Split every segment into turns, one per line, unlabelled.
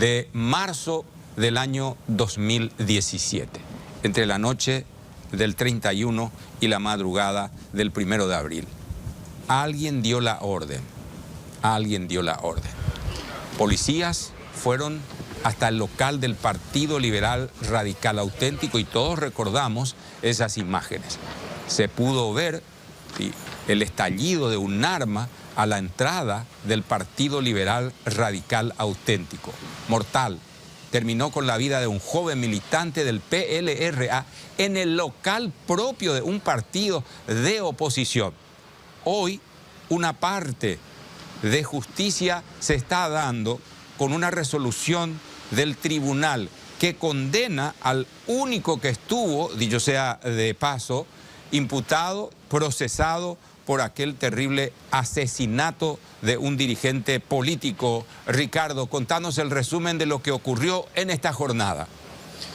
de marzo del año 2017, entre la noche del 31 y la madrugada del 1 de abril. Alguien dio la orden, Policías fueron hasta el local del Partido Liberal Radical Auténtico y todos recordamos esas imágenes. Se pudo ver el estallido de un arma a la entrada del Partido Liberal Radical Auténtico. Mortal. Terminó con la vida de un joven militante del PLRA en el local propio de un partido de oposición. Hoy, una parte de justicia se está dando con una resolución del tribunal que condena al único que estuvo, dicho sea de paso, imputado, procesado por aquel terrible asesinato de un dirigente político. Ricardo, contanos el resumen de lo que ocurrió en esta jornada.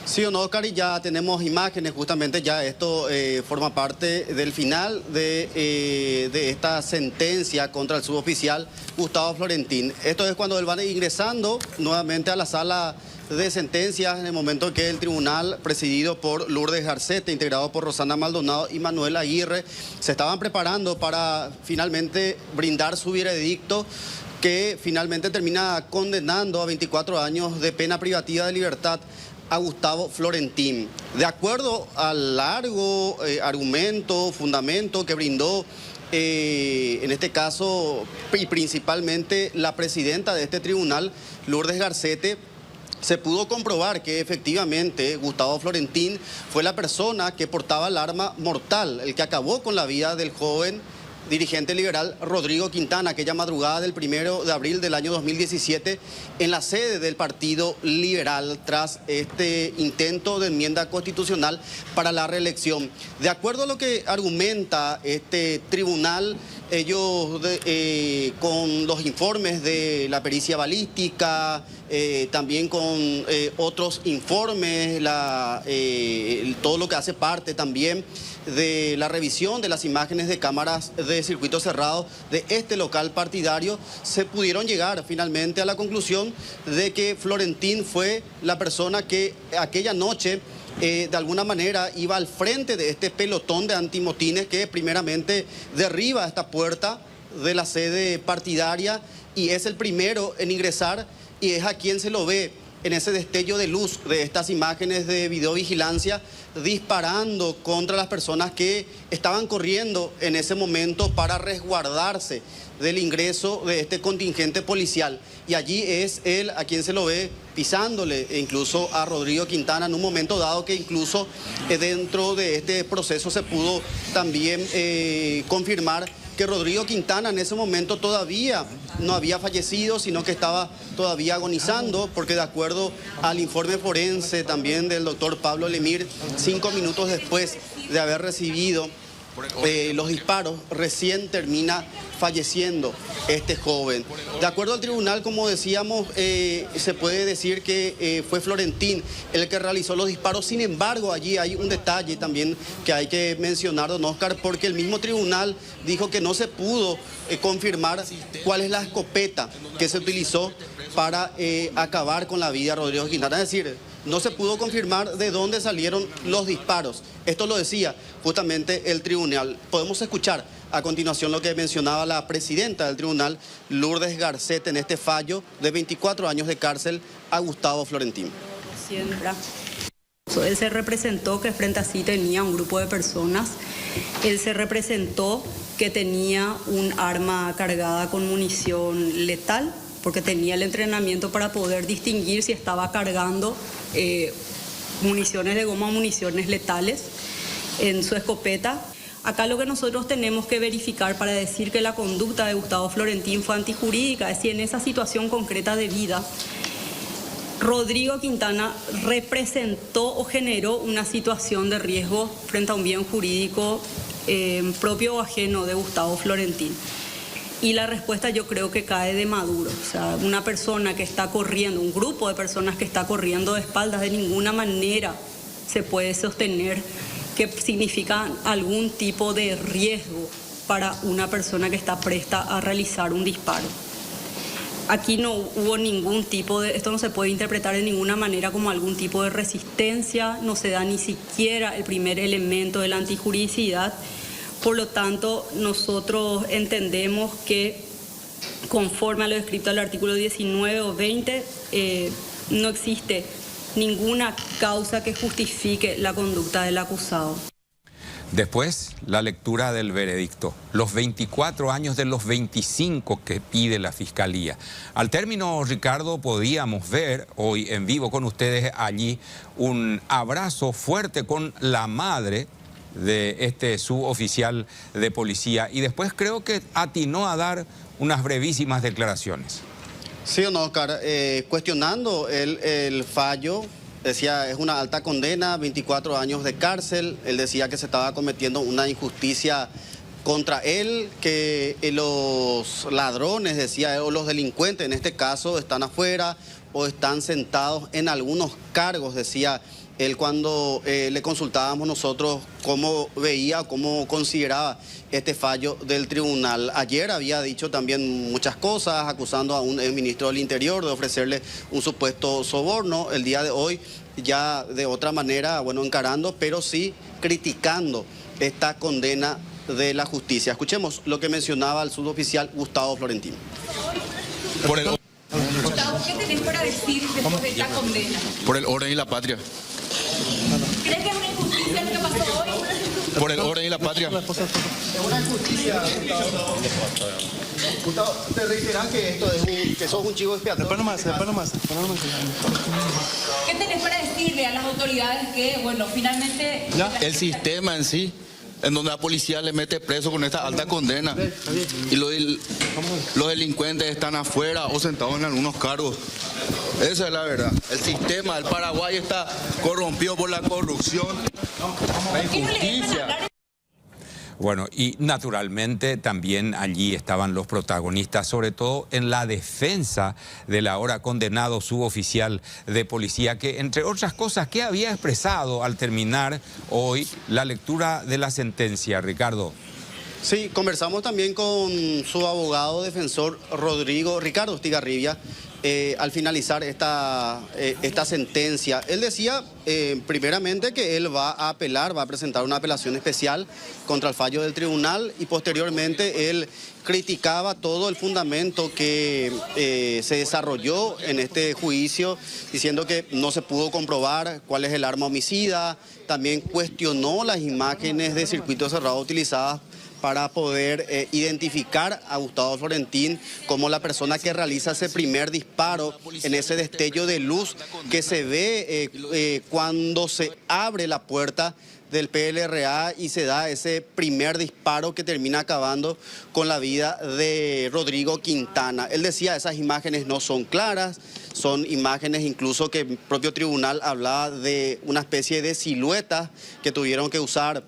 Sí, Oscar, y ya tenemos imágenes, justamente ya esto forma parte del final de esta sentencia contra el suboficial Gustavo Florentín. Esto es cuando él va ingresando nuevamente a la sala de sentencias en el momento que el tribunal, presidido por Lourdes Garcete, integrado por Rosana Maldonado y Manuel Aguirre, se estaban preparando para finalmente brindar su veredicto, que finalmente termina condenando a 24 años de pena privativa de libertad a Gustavo Florentín. De acuerdo al largo argumento, fundamento que brindó en este caso y principalmente la presidenta de este tribunal, Lourdes Garcete, se pudo comprobar que efectivamente Gustavo Florentín fue la persona que portaba el arma mortal, el que acabó con la vida del joven dirigente liberal Rodrigo Quintana, aquella madrugada del 1 de abril del año 2017, en la sede del Partido Liberal, tras este intento de enmienda constitucional para la reelección. De acuerdo a lo que argumenta este tribunal, ellos con los informes de la pericia balística, también con otros informes, todo lo que hace parte también de la revisión de las imágenes de cámaras de circuito cerrado de este local partidario, se pudieron llegar finalmente a la conclusión de que Florentín fue la persona que aquella noche de alguna manera iba al frente de este pelotón de antimotines que primeramente derriba esta puerta de la sede partidaria y es el primero en ingresar, y es a quien se lo ve en ese destello de luz de estas imágenes de videovigilancia disparando contra las personas que estaban corriendo en ese momento para resguardarse del ingreso de este contingente policial. Y allí es él a quien se lo ve pisándole incluso a Rodrigo Quintana en un momento dado, que incluso dentro de este proceso se pudo también confirmar que Rodrigo Quintana en ese momento todavía no había fallecido, sino que estaba todavía agonizando, porque de acuerdo al informe forense también del doctor Pablo Lemir, 5 minutos después de haber recibido los disparos, recién termina falleciendo este joven. De acuerdo al tribunal, como decíamos, se puede decir que fue Florentín el que realizó los disparos. Sin embargo, allí hay un detalle también que hay que mencionar, don Oscar, porque el mismo tribunal dijo que no se pudo confirmar cuál es la escopeta que se utilizó para acabar con la vida de Rodrigo Quintana. Es decir, no se pudo confirmar de dónde salieron los disparos. Esto lo decía justamente el tribunal. Podemos escuchar a continuación lo que mencionaba la presidenta del tribunal, Lourdes Garcete, en este fallo de 24 años de cárcel a Gustavo Florentín.
Él se representó que frente a sí tenía un grupo de personas. Él se representó que tenía un arma cargada con munición letal, porque tenía el entrenamiento para poder distinguir si estaba cargando municiones de goma o municiones letales en su escopeta. Acá lo que nosotros tenemos que verificar para decir que la conducta de Gustavo Florentín fue antijurídica es si en esa situación concreta de vida Rodrigo Quintana representó o generó una situación de riesgo frente a un bien jurídico propio o ajeno de Gustavo Florentín. Y la respuesta yo creo que cae de Maduro. O sea, una persona que está corriendo, un grupo de personas que está corriendo de espaldas, de ninguna manera se puede sostener que significa algún tipo de riesgo para una persona que está presta a realizar un disparo. Aquí no hubo ningún tipo de, esto no se puede interpretar de ninguna manera como algún tipo de resistencia, no se da ni siquiera el primer elemento de la antijuridicidad. Por lo tanto, nosotros entendemos que conforme a lo descrito al artículo 19 o 20, no existe ninguna causa que justifique la conducta del acusado.
Después, la lectura del veredicto, los 24 años de los 25 que pide la Fiscalía. Al término, Ricardo, podíamos ver hoy en vivo con ustedes allí un abrazo fuerte con la madre de este suboficial de policía y después creo que atinó a dar unas brevísimas declaraciones.
Sí o no, Oscar, cuestionando el fallo. Decía, es una alta condena, 24 años de cárcel. Él decía que se estaba cometiendo una injusticia contra él, que los ladrones, decía, o los delincuentes en este caso, están afuera o están sentados en algunos cargos, decía él cuando le consultábamos nosotros cómo veía, cómo consideraba este fallo del tribunal. Ayer había dicho también muchas cosas, acusando a un ministro del Interior de ofrecerle un supuesto soborno. El día de hoy ya de otra manera, bueno, encarando, pero sí criticando esta condena de la justicia. Escuchemos lo que mencionaba el suboficial Gustavo Florentín.
Gustavo, ¿qué tenés para decir después de esta condena?
Por el orden y la patria.
¿Crees que es una injusticia lo que pasó hoy?
Por el orden y la patria.
Es una injusticia, Gustavo. ¿Te reiteran que esto es que sos un chivo expiatorio?
¿Qué tenés para decirle a las autoridades que, bueno, finalmente...
El sistema en sí, en donde la policía le mete preso con esta alta condena. Y los delincuentes están afuera o sentados en algunos cargos. Esa es la verdad. El sistema del Paraguay está corrompido por la corrupción, la injusticia.
Bueno, y naturalmente también allí estaban los protagonistas, sobre todo en la defensa del ahora condenado suboficial de policía, que entre otras cosas, ¿qué había expresado al terminar hoy la lectura de la sentencia, Ricardo?
Sí, conversamos también con su abogado defensor Ricardo Estigarribia, al finalizar esta sentencia. Él decía primeramente que él va a apelar, va a presentar una apelación especial contra el fallo del tribunal y posteriormente él criticaba todo el fundamento que se desarrolló en este juicio, diciendo que no se pudo comprobar cuál es el arma homicida. También cuestionó las imágenes de circuito cerrado utilizadas para poder identificar a Gustavo Florentín como la persona que realiza ese primer disparo en ese destello de luz que se ve cuando se abre la puerta del PLRA y se da ese primer disparo que termina acabando con la vida de Rodrigo Quintana. Él decía, esas imágenes no son claras, son imágenes incluso que el propio tribunal hablaba de una especie de silueta que tuvieron que usar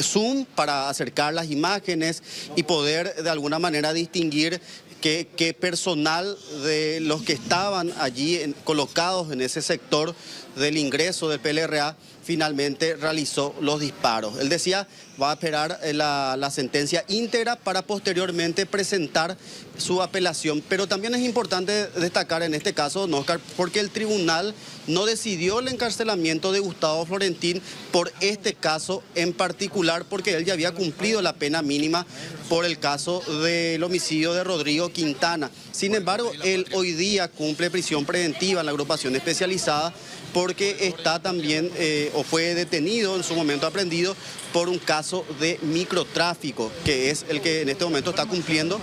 zoom para acercar las imágenes y poder de alguna manera distinguir qué personal de los que estaban allí colocados en ese sector del ingreso del PLRA finalmente realizó los disparos. Él decía, va a esperar la sentencia íntegra para posteriormente presentar su apelación. Pero también es importante destacar en este caso, ¿no, Oscar?, porque el tribunal no decidió el encarcelamiento de Gustavo Florentín por este caso en particular, porque él ya había cumplido la pena mínima por el caso del homicidio de Rodrigo Quintana. Sin embargo, él hoy día cumple prisión preventiva en la agrupación especializada porque está también o fue detenido en su momento aprehendido por un caso de microtráfico, que es el que en este momento está cumpliendo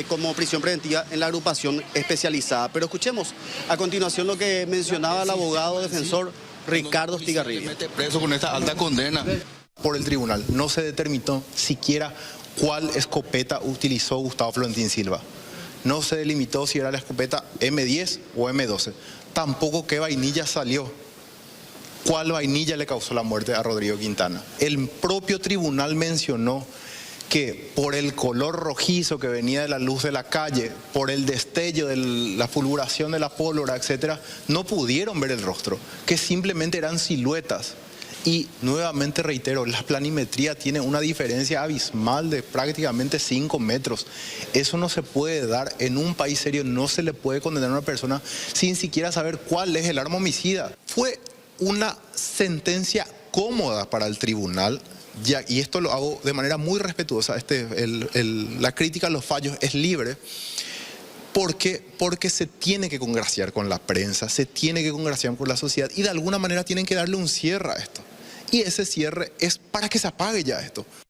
como prisión preventiva en la agrupación especializada. Pero escuchemos a continuación lo que mencionaba el abogado defensor Ricardo Estigarribia.
Mete preso con esta alta condena.
Por el tribunal no se determinó siquiera cuál escopeta utilizó Gustavo Florentín Silva. No se delimitó si era la escopeta M10 o M12. Tampoco qué vainilla salió. ¿Cuál vainilla le causó la muerte a Rodrigo Quintana? El propio tribunal mencionó que por el color rojizo que venía de la luz de la calle, por el destello de la fulguración de la pólvora, etcétera, no pudieron ver el rostro, que simplemente eran siluetas. Y nuevamente reitero, la planimetría tiene una diferencia abismal de prácticamente 5 metros. Eso no se puede dar en un país serio, no se le puede condenar a una persona sin siquiera saber cuál es el arma homicida. Fue una sentencia cómoda para el tribunal, y esto lo hago de manera muy respetuosa, la crítica a los fallos es libre. Porque se tiene que congraciar con la prensa, se tiene que congraciar con la sociedad y de alguna manera tienen que darle un cierre a esto. Y ese cierre es para que se apague ya esto.